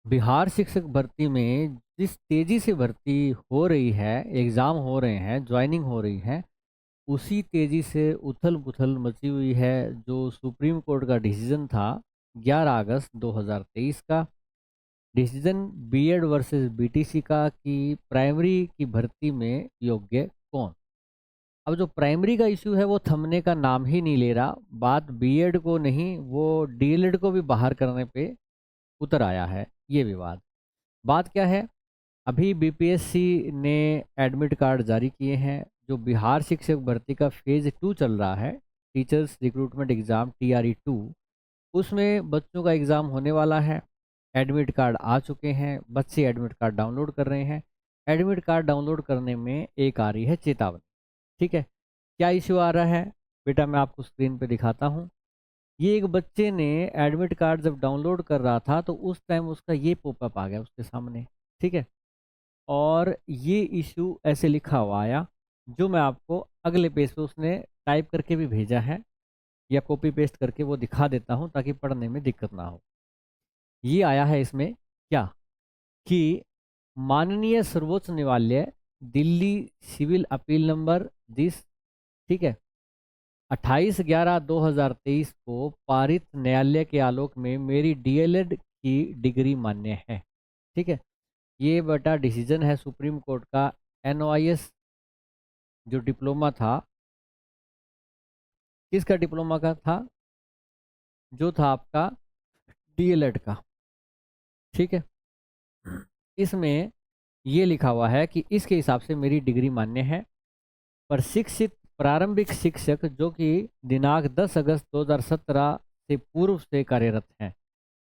बिहार शिक्षक भर्ती में जिस तेजी से भर्ती हो रही है, एग्ज़ाम हो रहे हैं, ज्वाइनिंग हो रही है, उसी तेजी से उथल-पुथल मची हुई है। जो सुप्रीम कोर्ट का डिसीजन था 11 अगस्त 2023 का, डिसीजन बीएड वर्सेस बीटीसी का कि प्राइमरी की भर्ती में योग्य कौन। अब जो प्राइमरी का इश्यू है वो थमने का नाम ही नहीं ले रहा। बात बीएड को नहीं, वो डीएलएड को भी बाहर करने पे उतर आया है ये विवाद। बात क्या है? अभी बीपीएससी ने एडमिट कार्ड जारी किए हैं। जो बिहार शिक्षक भर्ती का फेज 2 चल रहा है, टीचर्स रिक्रूटमेंट एग्जाम TRE 2, उसमें बच्चों का एग्ज़ाम होने वाला है। एडमिट कार्ड आ चुके हैं, बच्चे एडमिट कार्ड डाउनलोड कर रहे हैं। एडमिट कार्ड डाउनलोड करने में एक आ रही है चेतावनी। ठीक है, क्या इश्यू आ रहा है बेटा, मैं आपको स्क्रीन पे दिखाता हूँ। ये एक बच्चे ने एडमिट कार्ड जब डाउनलोड कर रहा था तो उस टाइम उसका ये पॉपअप आ गया उसके सामने। ठीक है, और ये इशू ऐसे लिखा हुआ आया, जो मैं आपको अगले पेज पे उसने टाइप करके भी भेजा है, या कॉपी पेस्ट करके वो दिखा देता हूँ ताकि पढ़ने में दिक्कत ना हो। ये आया है इसमें क्या, कि माननीय सर्वोच्च न्यायालय दिल्ली सिविल अपील नंबर 10, ठीक है, 28/11/2023 को पारित न्यायालय के आलोक में मेरी डीएलएड की डिग्री मान्य है। ठीक है, ये बेटा डिसीजन है सुप्रीम कोर्ट का। एनओआईएस जो डिप्लोमा था, किसका डिप्लोमा का था? जो था आपका डीएलएड का। ठीक है, इसमें ये लिखा हुआ है कि इसके हिसाब से मेरी डिग्री मान्य है। प्रशिक्षित प्रारंभिक शिक्षक जो कि दिनांक 10 अगस्त 2017 से पूर्व से कार्यरत हैं,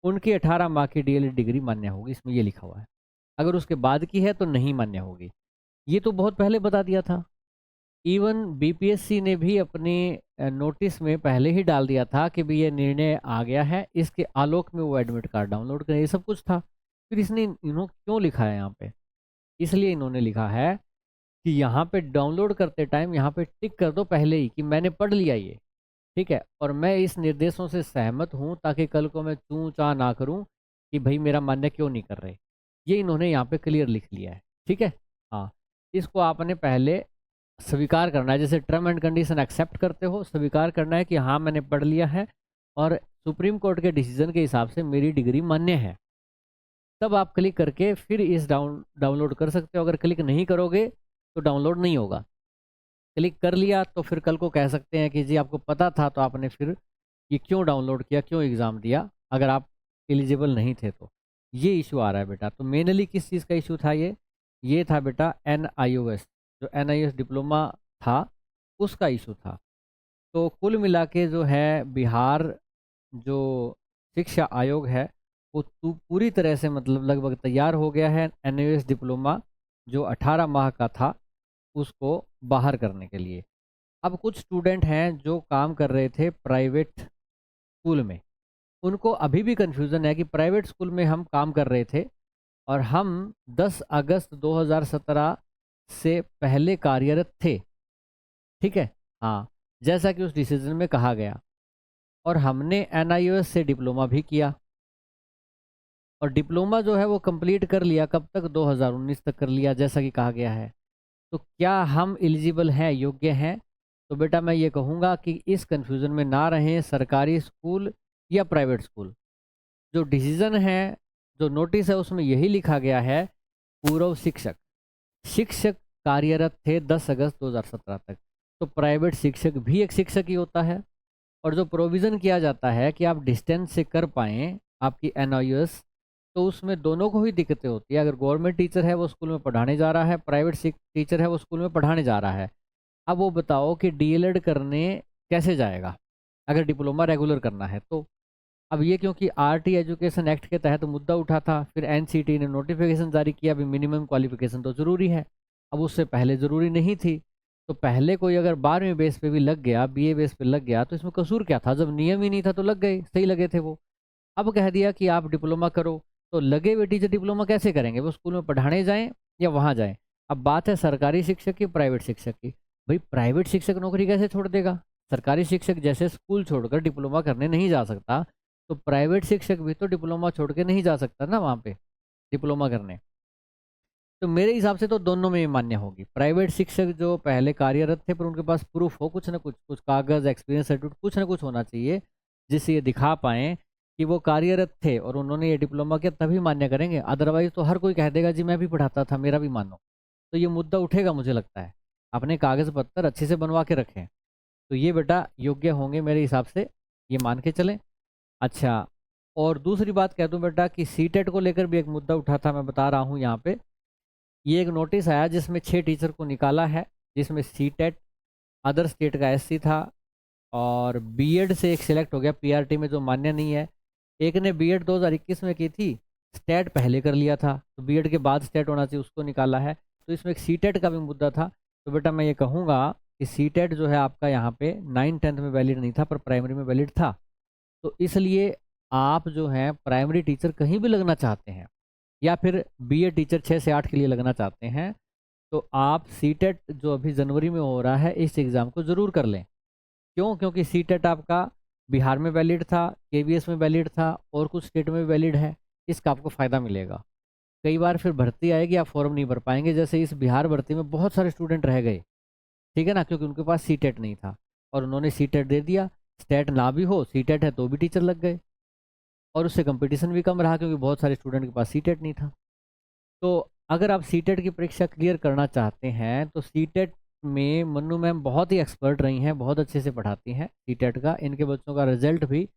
उनकी 18 माह की डीएलएड डिग्री मान्य होगी, इसमें ये लिखा हुआ है। अगर उसके बाद की है तो नहीं मान्य होगी। ये तो बहुत पहले बता दिया था। इवन बीपीएससी ने भी अपने नोटिस में पहले ही डाल दिया था कि भी ये निर्णय आ गया है, इसके आलोक में वो एडमिट कार्ड डाउनलोड करें, ये सब कुछ था। फिर इसने इन्होंने क्यों लिखा है यहाँ पे? इसलिए इन्होंने लिखा है कि यहाँ पे डाउनलोड करते टाइम यहाँ पे टिक कर दो पहले ही कि मैंने पढ़ लिया ये। ठीक है, और मैं इस निर्देशों से सहमत हूँ, ताकि कल को मैं चूँ चाँ ना करूँ कि भाई मेरा मान्य क्यों नहीं कर रहे। ये इन्होंने यहाँ पे क्लियर लिख लिया है। ठीक है, हाँ, इसको आपने पहले स्वीकार करना है, जैसे टर्म एंड कंडीशन एक्सेप्ट करते हो, स्वीकार करना है कि हाँ मैंने पढ़ लिया है और सुप्रीम कोर्ट के डिसीजन के हिसाब से मेरी डिग्री मान्य है। तब आप क्लिक करके फिर इस डाउनलोड कर सकते हो। अगर क्लिक नहीं करोगे तो डाउनलोड नहीं होगा। क्लिक कर लिया तो फिर कल को कह सकते हैं कि जी आपको पता था तो आपने फिर ये क्यों डाउनलोड किया, क्यों एग्ज़ाम दिया, अगर आप एलिजिबल नहीं थे तो। ये इशू आ रहा है बेटा। तो मेनली किस चीज़ का इशू था ये था बेटा NIOS, जो NIOS डिप्लोमा था उसका इशू था। तो कुल मिला के जो है बिहार जो शिक्षा आयोग है वो पूरी तरह से मतलब लगभग तैयार हो गया है NIOS डिप्लोमा जो 18 माह का था उसको बाहर करने के लिए। अब कुछ स्टूडेंट हैं जो काम कर रहे थे प्राइवेट स्कूल में, उनको अभी भी कन्फ्यूज़न है कि प्राइवेट स्कूल में हम काम कर रहे थे और हम 10 अगस्त 2017 से पहले कार्यरत थे। ठीक है, हाँ, जैसा कि उस डिसीजन में कहा गया, और हमने NIOS से डिप्लोमा भी किया, और डिप्लोमा जो है वो कंप्लीट कर लिया, कब तक? 2019 तक कर लिया, जैसा कि कहा गया है। तो क्या हम एलिजिबल हैं, योग्य हैं? तो बेटा मैं ये कहूँगा कि इस कन्फ्यूज़न में ना रहें, सरकारी स्कूल या प्राइवेट स्कूल। जो डिसीजन है, जो नोटिस है, उसमें यही लिखा गया है, पूर्व शिक्षक शिक्षक कार्यरत थे 10 अगस्त 2017 तक। तो प्राइवेट शिक्षक भी एक शिक्षक ही होता है। और जो प्रोविज़न किया जाता है कि आप डिस्टेंस से कर पाएँ आपकी NIOS, तो उसमें दोनों को ही दिक्कतें होती है। अगर गवर्नमेंट टीचर है वो स्कूल में पढ़ाने जा रहा है, प्राइवेट टीचर है वो स्कूल में पढ़ाने जा रहा है। अब वो बताओ कि डीएलएड करने कैसे जाएगा अगर डिप्लोमा रेगुलर करना है तो? अब ये क्योंकि RT एजुकेशन एक्ट के तहत मुद्दा उठा था, फिर NCT ने नोटिफिकेशन जारी किया, अभी मिनिमम क्वालिफिकेशन तो ज़रूरी है। अब उससे पहले ज़रूरी नहीं थी। तो पहले कोई अगर 12वीं बेस पे भी लग गया, BA बेस पे लग गया, तो इसमें कसूर क्या था? जब नियम ही नहीं था तो लग गए, सही लगे थे वो। अब कह दिया कि आप डिप्लोमा करो, तो लगे हुए टीचर डिप्लोमा कैसे करेंगे? वो स्कूल में पढ़ाने जाएं या वहाँ जाएं? अब बात है सरकारी शिक्षक की, प्राइवेट शिक्षक की। भाई प्राइवेट शिक्षक नौकरी कैसे छोड़ देगा? सरकारी शिक्षक जैसे स्कूल छोड़कर डिप्लोमा करने नहीं जा सकता, तो प्राइवेट शिक्षक भी तो डिप्लोमा छोड़ के नहीं जा सकता ना वहाँ पे डिप्लोमा करने। तो मेरे हिसाब से तो दोनों में ही मान्य होगी। प्राइवेट शिक्षक जो पहले कार्यरत थे पर उनके पास प्रूफ हो, कुछ ना कुछ, कुछ कागज, एक्सपीरियंस सर्टिफिकेट, कुछ ना कुछ होना चाहिए जिससे ये दिखा पाएँ कि वो कार्यरत थे और उन्होंने ये डिप्लोमा किया, तभी मान्य करेंगे। अदरवाइज तो हर कोई कह देगा जी मैं भी पढ़ाता था, मेरा भी मानो। तो ये मुद्दा उठेगा मुझे लगता है। अपने कागज पत्तर अच्छे से बनवा के रखें तो ये बेटा योग्य होंगे मेरे हिसाब से, ये मान के चलें। अच्छा, और दूसरी बात कह दूं बेटा कि सीटेट को लेकर भी एक मुद्दा उठा था, मैं बता रहा हूँ यहाँ पे। ये एक नोटिस आया जिसमें 6 टीचर को निकाला है, जिसमें सीटेट अदर स्टेट का एससी था और बीएड से एक सिलेक्ट हो गया पीआरटी में जो मान्य नहीं है। एक ने बीएड 2021 में की थी, स्टेट पहले कर लिया था, तो बीएड के बाद स्टेट होना चाहिए, उसको निकाला है। तो इसमें एक सीटेट का भी मुद्दा था। तो बेटा मैं ये कहूँगा कि सीटेट जो है आपका यहाँ पे 9th-10th में वैलिड नहीं था पर प्राइमरी में वैलिड था। तो इसलिए आप जो हैं प्राइमरी टीचर कहीं भी लगना चाहते हैं या फिर बीए टीचर 6 से 8 के लिए लगना चाहते हैं तो आप सीटेट जो अभी जनवरी में हो रहा है इस एग्ज़ाम को ज़रूर कर लें। क्यों? क्योंकि सीटेट आपका बिहार में वैलिड था, केवीएस में वैलिड था और कुछ स्टेट में भी वैलिड है। इसका आपको फ़ायदा मिलेगा। कई बार फिर भर्ती आएगी, आप फॉर्म नहीं भर पाएंगे। जैसे इस बिहार भर्ती में बहुत सारे स्टूडेंट रह गए, ठीक है ना, क्योंकि उनके पास सीटेट नहीं था और उन्होंने सीटेट दे दिया। स्टेट ना भी हो, सीटेट है तो भी टीचर लग गए और उससे कंपटीशन भी कम रहा क्योंकि बहुत सारे स्टूडेंट के पास सीटेट नहीं था। तो अगर आप सीटेट की परीक्षा क्लियर करना चाहते हैं तो सीटेट में मन्नू मैम बहुत ही एक्सपर्ट रही हैं, बहुत अच्छे से पढ़ाती हैं सीटेट का। इनके बच्चों का रिजल्ट भी,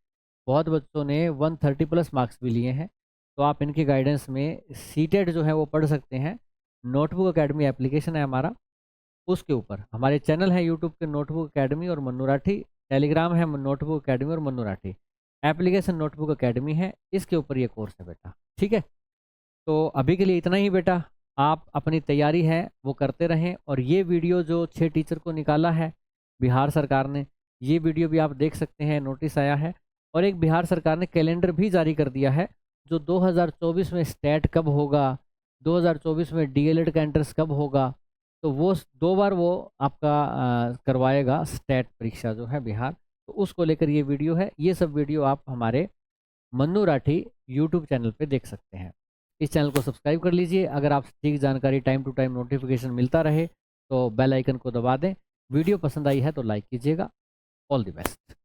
बहुत बच्चों ने 130+ मार्क्स भी लिए हैं। तो आप इनके गाइडेंस में सीटेट जो है वो पढ़ सकते हैं। नोटबुक अकेडमी एप्लीकेशन है हमारा, उसके ऊपर हमारे चैनल है यूट्यूब के नोटबुक अकेडमी और मन्नू राठी, टेलीग्राम है नोटबुक अकेडमी और Mannu Rathi, application notebook academy है, इसके ऊपर ये कोर्स है बेटा। ठीक है, तो अभी के लिए इतना ही बेटा। आप अपनी तैयारी है वो करते रहें और ये वीडियो जो 6 टीचर को निकाला है बिहार सरकार ने, ये वीडियो भी आप देख सकते हैं, नोटिस आया है। और एक बिहार सरकार ने कैलेंडर भी जारी कर दिया है जो 2024 में स्टेट कब होगा, 2024 में डीएलएड का एंट्रेंस कब होगा। तो वो 2 बार वो आपका करवाएगा स्टेट परीक्षा जो है बिहार। तो उसको लेकर ये वीडियो है। ये सब वीडियो आप हमारे मन्नू राठी यूट्यूब चैनल पे देख सकते हैं। इस चैनल को सब्सक्राइब कर लीजिए। अगर आप ठीक जानकारी टाइम टू टाइम नोटिफिकेशन मिलता रहे तो बेल आइकन को दबा दें। वीडियो पसंद आई है तो लाइक कीजिएगा। All the best.